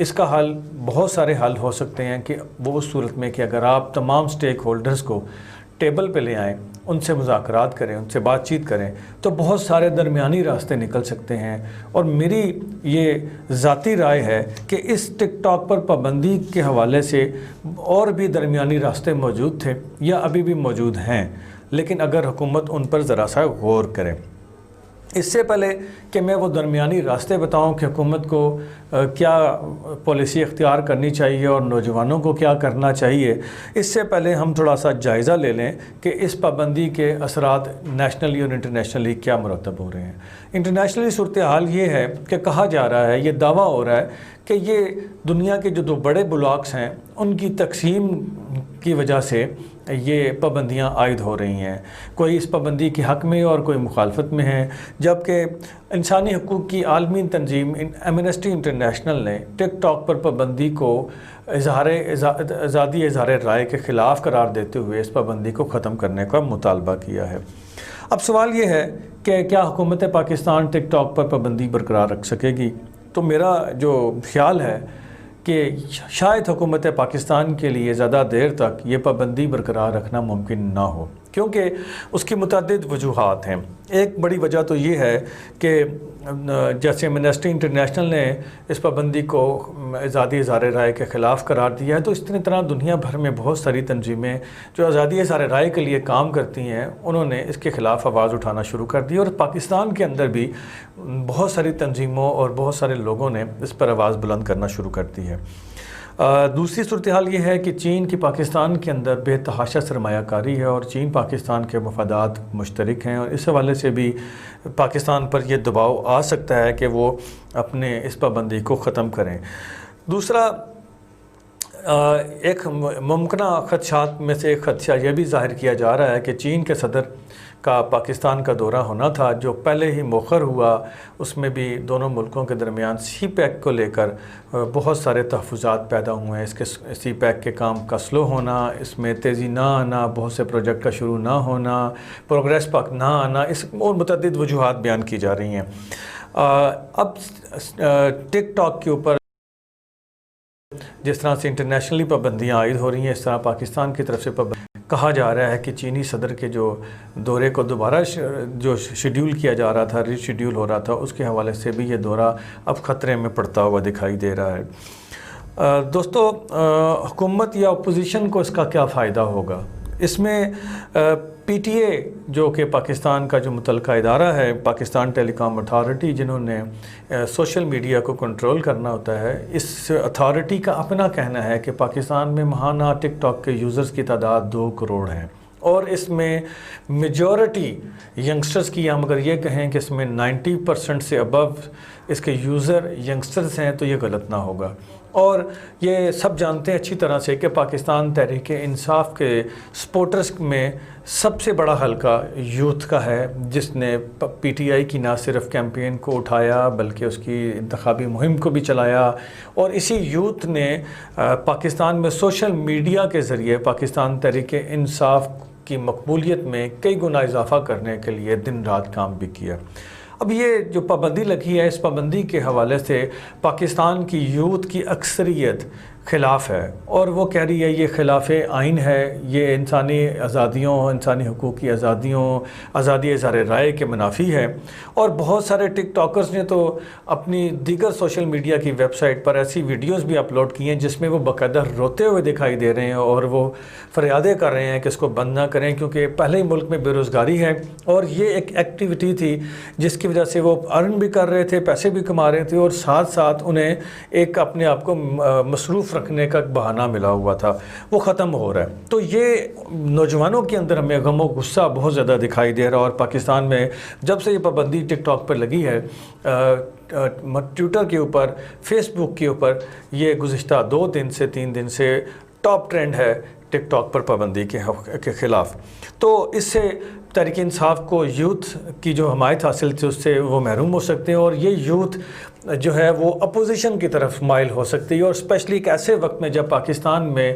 اس کا حل بہت سارے حل ہو سکتے ہیں کہ وہ اس صورت میں کہ اگر آپ تمام سٹیک ہولڈرز کو ٹیبل پہ لے آئیں، ان سے مذاکرات کریں، ان سے بات چیت کریں، تو بہت سارے درمیانی راستے نکل سکتے ہیں۔ اور میری یہ ذاتی رائے ہے کہ اس ٹک ٹاک پر پابندی کے حوالے سے اور بھی درمیانی راستے موجود تھے یا ابھی بھی موجود ہیں، لیکن اگر حکومت ان پر ذرا سا غور کرے۔ اس سے پہلے کہ میں وہ درمیانی راستے بتاؤں کہ حکومت کو کیا پالیسی اختیار کرنی چاہیے اور نوجوانوں کو کیا کرنا چاہیے، اس سے پہلے ہم تھوڑا سا جائزہ لے لیں کہ اس پابندی کے اثرات نیشنلی اور انٹرنیشنلی کیا مرتب ہو رہے ہیں۔ انٹرنیشنلی صورتحال یہ ہے کہ کہا جا رہا ہے، یہ دعویٰ ہو رہا ہے کہ یہ دنیا کے جو 2 بڑے بلاکس ہیں ان کی تقسیم کی وجہ سے یہ پابندیاں عائد ہو رہی ہیں۔ کوئی اس پابندی کے حق میں اور کوئی مخالفت میں ہے، جبکہ انسانی حقوق کی عالمی تنظیم ایمنسٹی انٹرنیشنل نے ٹک ٹاک پر پابندی کو آزادی اظہار رائے کے خلاف قرار دیتے ہوئے اس پابندی کو ختم کرنے کا مطالبہ کیا ہے۔ اب سوال یہ ہے کہ کیا حکومت پاکستان ٹک ٹاک پر پابندی برقرار رکھ سکے گی؟ تو میرا جو خیال ہے کہ شاید حکومت پاکستان کے لیے زیادہ دیر تک یہ پابندی برقرار رکھنا ممکن نہ ہو، کیونکہ اس کی متعدد وجوہات ہیں۔ ایک بڑی وجہ تو یہ ہے کہ جیسے ایمنسٹی انٹرنیشنل نے اس پابندی کو آزادی اظہار رائے کے خلاف قرار دیا ہے، تو اس طرح دنیا بھر میں بہت ساری تنظیمیں جو آزادی اظہار رائے کے لیے کام کرتی ہیں انہوں نے اس کے خلاف آواز اٹھانا شروع کر دی، اور پاکستان کے اندر بھی بہت ساری تنظیموں اور بہت سارے لوگوں نے اس پر آواز بلند کرنا شروع کر دی ہے۔ دوسری صورتحال یہ ہے کہ چین کی پاکستان کے اندر بے تحاشا سرمایہ کاری ہے اور چین پاکستان کے مفادات مشترک ہیں، اور اس حوالے سے بھی پاکستان پر یہ دباؤ آ سکتا ہے کہ وہ اپنے اس پابندی کو ختم کریں۔ دوسرا ایک ممکنہ خدشات میں سے ایک خدشہ یہ بھی ظاہر کیا جا رہا ہے کہ چین کے صدر کا پاکستان کا دورہ ہونا تھا جو پہلے ہی مؤخر ہوا، اس میں بھی دونوں ملکوں کے درمیان سی پیک کو لے کر بہت سارے تحفظات پیدا ہوئے ہیں۔ اس کے سی پیک کے کام کا سلو ہونا، اس میں تیزی نہ آنا، بہت سے پروجیکٹ کا شروع نہ ہونا، پروگریس پاک نہ آنا، اس اور متعدد وجوہات بیان کی جا رہی ہیں۔ اب ٹک ٹاک کے اوپر جس طرح سے انٹرنیشنلی پابندیاں عائد ہو رہی ہیں، اس طرح پاکستان کی طرف سے کہا جا رہا ہے کہ چینی صدر کے جو دورے کو دوبارہ جو شیڈیول کیا جا رہا تھا، ری شیڈیول ہو رہا تھا، اس کے حوالے سے بھی یہ دورہ اب خطرے میں پڑتا ہوا دکھائی دے رہا ہے۔ دوستو، حکومت یا اپوزیشن کو اس کا کیا فائدہ ہوگا؟ اس میں پی ٹی اے جو کہ پاکستان کا جو متعلقہ ادارہ ہے، پاکستان ٹیلی کام اتھارٹی، جنہوں نے سوشل میڈیا کو کنٹرول کرنا ہوتا ہے، اس اتھارٹی کا اپنا کہنا ہے کہ پاکستان میں ماہانہ ٹک ٹاک کے یوزرز کی تعداد 2 کروڑ ہیں، اور اس میں میجورٹی ینگسٹرز کی، ہم اگر یہ کہیں کہ اس میں 90% سے ابو اس کے یوزر ینگسٹرز ہیں تو یہ غلط نہ ہوگا۔ اور یہ سب جانتے ہیں اچھی طرح سے کہ پاکستان تحریک انصاف کے سپورٹرز میں سب سے بڑا حلقہ یوتھ کا ہے، جس نے پی ٹی آئی کی نہ صرف کیمپین کو اٹھایا بلکہ اس کی انتخابی مہم کو بھی چلایا، اور اسی یوتھ نے پاکستان میں سوشل میڈیا کے ذریعے پاکستان تحریک انصاف کی مقبولیت میں کئی گنا اضافہ کرنے کے لیے دن رات کام بھی کیا۔ اب یہ جو پابندی لگی ہے، اس پابندی کے حوالے سے پاکستان کی یوتھ کی اکثریت خلاف ہے، اور وہ کہہ رہی ہے یہ خلاف آئین ہے، یہ انسانی آزادیوں، انسانی حقوق کی آزادیوں، آزادی اظہار رائے کے منافی ہے۔ اور بہت سارے ٹک ٹاکرز نے تو اپنی دیگر سوشل میڈیا کی ویب سائٹ پر ایسی ویڈیوز بھی اپلوڈ کی ہیں جس میں وہ باقاعدہ روتے ہوئے دکھائی دے رہے ہیں، اور وہ فریادیں کر رہے ہیں کہ اس کو بند نہ کریں، کیونکہ پہلے ہی ملک میں بے روزگاری ہے، اور یہ ایک ایکٹیویٹی تھی جس کی وجہ سے وہ ارن بھی کر رہے تھے، پیسے بھی کما رہے تھے، اور ساتھ ساتھ انہیں ایک اپنے آپ کو مصروف رکھنے کا بہانہ ملا ہوا تھا، وہ ختم ہو رہا ہے۔ تو یہ نوجوانوں کے اندر ہمیں غم و غصہ بہت زیادہ دکھائی دے رہا ہے، اور پاکستان میں جب سے یہ پابندی ٹک ٹاک پر لگی ہے، ٹویٹر کے اوپر، فیس بک کے اوپر، یہ گزشتہ 2 دن سے 3 دن سے ٹاپ ٹرینڈ ہے ٹک ٹاک پر پابندی کے خلاف۔ تو اس سے تحریک انصاف کو یوتھ کی جو حمایت حاصل تھی اس سے وہ محروم ہو سکتے ہیں، اور یہ یوتھ جو ہے وہ اپوزیشن کی طرف مائل ہو سکتی ہے، اور اسپیشلی ایک ایسے وقت میں جب پاکستان میں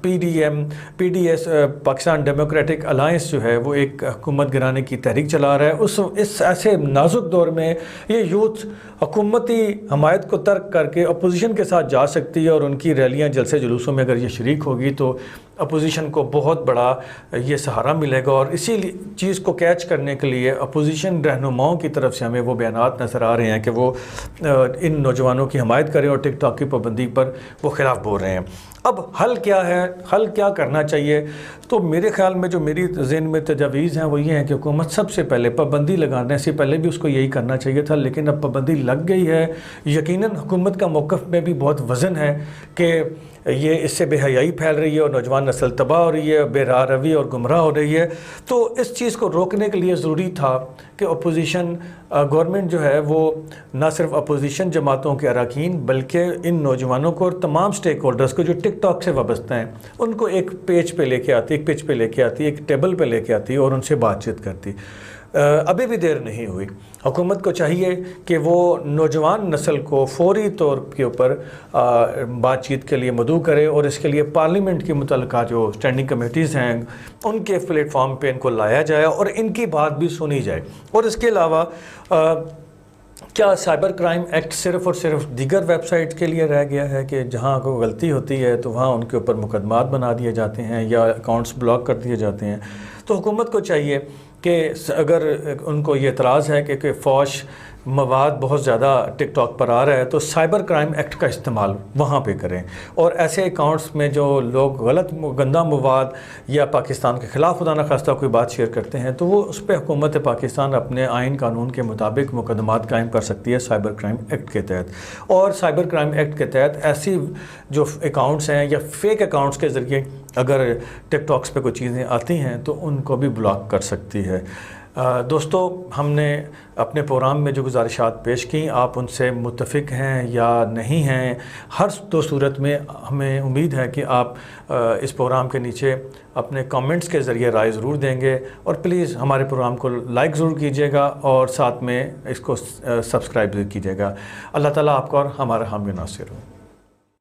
P D S Pakistan democratic alliance جو ہے وہ ایک حکومت گرانے کی تحریک چلا رہا ہے۔ اس ایسے نازک دور میں یہ یوتھ حکومتی حمایت کو ترک کر کے اپوزیشن کے ساتھ جا سکتی ہے، اور ان کی ریلیاں جلسے جلوسوں میں اگر یہ شریک ہوگی تو اپوزیشن کو بہت بڑا یہ سہارا ملے گا۔ اور اسی چیز کو کیچ کرنے کے لیے اپوزیشن رہنماؤں کی طرف سے ہمیں وہ بیانات نظر آ رہے ہیں کہ وہ ان نوجوانوں کی حمایت کریں اور ٹک ٹاک کی پابندی پر وہ خلاف بول رہے ہیں۔ اب حل کیا ہے، حل کیا کرنا چاہیے؟ تو میرے خیال میں جو میری ذہن میں تجاویز ہیں وہ یہ ہیں کہ حکومت سب سے پہلے پابندی لگانے سے پہلے بھی اس کو یہی کرنا چاہیے تھا، لیکن اب پابندی لگ گئی ہے۔ یقیناً حکومت کا موقف میں بھی بہت وزن ہے کہ یہ اس سے بے حیائی پھیل رہی ہے اور نوجوان نسل تباہ ہو رہی ہے، بے راہ روی اور گمراہ ہو رہی ہے۔ تو اس چیز کو روکنے کے لیے ضروری تھا کہ اپوزیشن گورنمنٹ جو ہے وہ نہ صرف اپوزیشن جماعتوں کے اراکین بلکہ ان نوجوانوں کو اور تمام سٹیک ہولڈرز کو جو ٹک ٹاک سے وابستہ ہیں ان کو ایک پیج پہ لے کے آتی، ایک پچ پہ لے کے آتی، ایک ٹیبل پہ لے کے آتی اور ان سے بات چیت کرتی۔ ابھی بھی دیر نہیں ہوئی، حکومت کو چاہیے کہ وہ نوجوان نسل کو فوری طور کے اوپر بات چیت کے لیے مدعو کرے، اور اس کے لیے پارلیمنٹ کی متعلقہ جو اسٹینڈنگ کمیٹیز ہیں ان کے پلیٹ فارم پہ ان کو لایا جائے اور ان کی بات بھی سنی جائے۔ اور اس کے علاوہ کیا سائبر کرائم ایکٹ صرف اور صرف دیگر ویب سائٹ کے لیے رہ گیا ہے کہ جہاں کوئی غلطی ہوتی ہے تو وہاں ان کے اوپر مقدمات بنا دیے جاتے ہیں یا اکاؤنٹس بلاک کر دیے جاتے ہیں؟ تو حکومت کو چاہیے کہ اگر ان کو یہ اعتراض ہے کہ فوش مواد بہت زیادہ ٹک ٹاک پر آ رہا ہے تو سائبر کرائم ایکٹ کا استعمال وہاں پہ کریں، اور ایسے اکاؤنٹس میں جو لوگ غلط گندہ مواد یا پاکستان کے خلاف خدا نخواستہ کوئی بات شیئر کرتے ہیں تو وہ اس پہ حکومت پاکستان اپنے آئین قانون کے مطابق مقدمات قائم کر سکتی ہے سائبر کرائم ایکٹ کے تحت۔ اور سائبر کرائم ایکٹ کے تحت ایسی جو اکاؤنٹس ہیں یا فیک اکاؤنٹس کے ذریعے اگر ٹک ٹاکس پہ کوئی چیزیں آتی ہیں تو ان کو بھی بلاک کر سکتی ہے۔ دوستو، ہم نے اپنے پروگرام میں جو گزارشات پیش کیں آپ ان سے متفق ہیں یا نہیں ہیں، ہر دو صورت میں ہمیں امید ہے کہ آپ اس پروگرام کے نیچے اپنے کامنٹس کے ذریعے رائے ضرور دیں گے، اور پلیز ہمارے پروگرام کو لائک ضرور کیجیے گا اور ساتھ میں اس کو سبسکرائب ضرور کیجیے گا۔ اللہ تعالیٰ آپ کا اور ہمارا حامی ناصر ہو۔